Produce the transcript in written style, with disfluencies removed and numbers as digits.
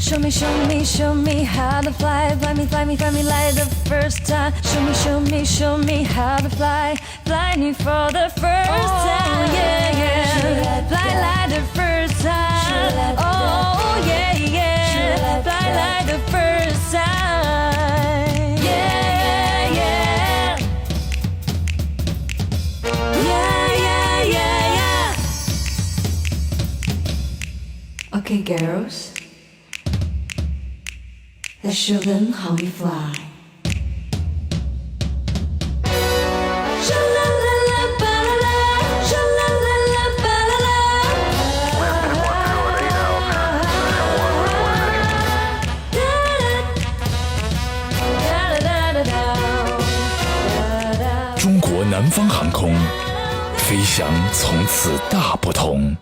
Show me, show me, show me how to fly. Fly me, fly me, fly me like the first time. Show me, show me, show me how to fly. Fly me for the first time. Yeah, yeah. Fly like the first time. Oh, yeah, yeah. Fly like the first time. Yeah, yeah. Yeah, yeah, yeah, yeah. Okay, girls. Let's show them how we fly.中国南方航空，飞翔从此大不同。